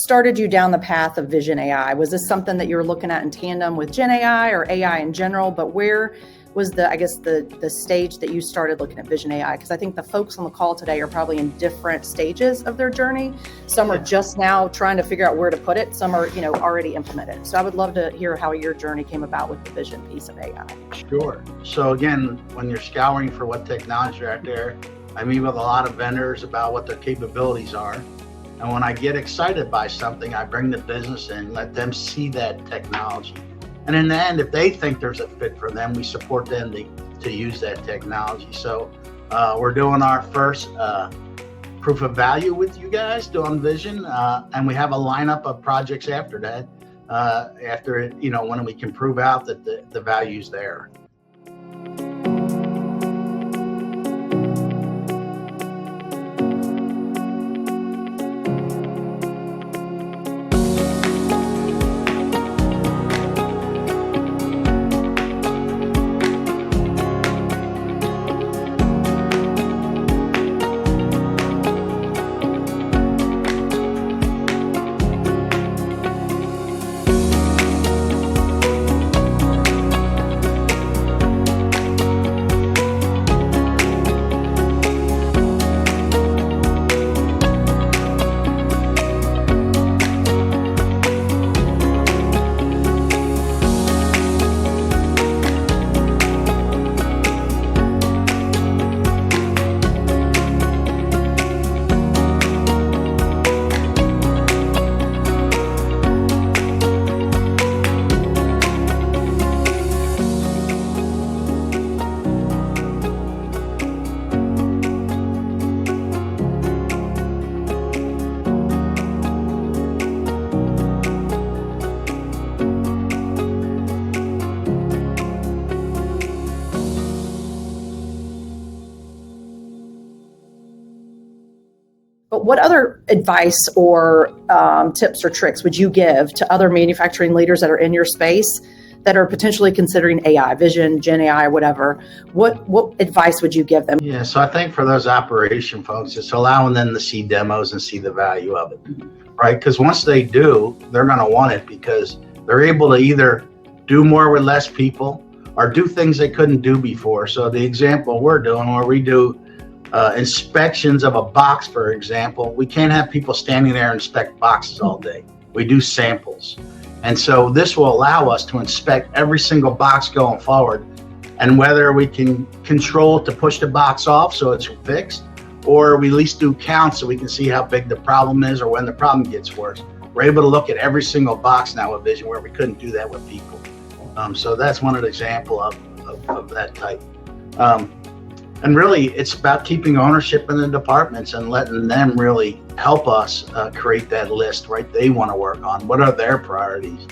started you down the path of Vision AI? Was this something that you were looking at in tandem with Gen AI or AI in general? But where was the stage that you started looking at Vision AI? Because I think the folks on the call today are probably in different stages of their journey. Some are just now trying to figure out where to put it. Some are, already implemented. So I would love to hear how your journey came about with the Vision piece of AI. Sure. So again, when you're scouring for what technology are out there, I meet with a lot of vendors about what their capabilities are. And when I get excited by something, I bring the business in, let them see that technology. And in the end, if they think there's a fit for them, we support them to use that technology. So we're doing our first proof of value with you guys doing Vision. And we have a lineup of projects after that, when we can prove out that the value's there. But what other advice or tips or tricks would you give to other manufacturing leaders that are in your space that are potentially considering AI, Vision, Gen AI, whatever? What advice would you give them? Yeah, so I think for those operation folks, it's allowing them to see demos and see the value of it, right? Because once they do, they're going to want it because they're able to either do more with less people or do things they couldn't do before. So the example we're doing where we do inspections of a box, for example, we can't have people standing there and inspect boxes all day. We do samples. And so this will allow us to inspect every single box going forward, and whether we can control to push the box off so it's fixed, or we at least do counts so we can see how big the problem is or when the problem gets worse. We're able to look at every single box now with Vision where we couldn't do that with people. So that's one example of that type. And really, it's about keeping ownership in the departments and letting them really help us create that list, right? They want to work on. What are their priorities?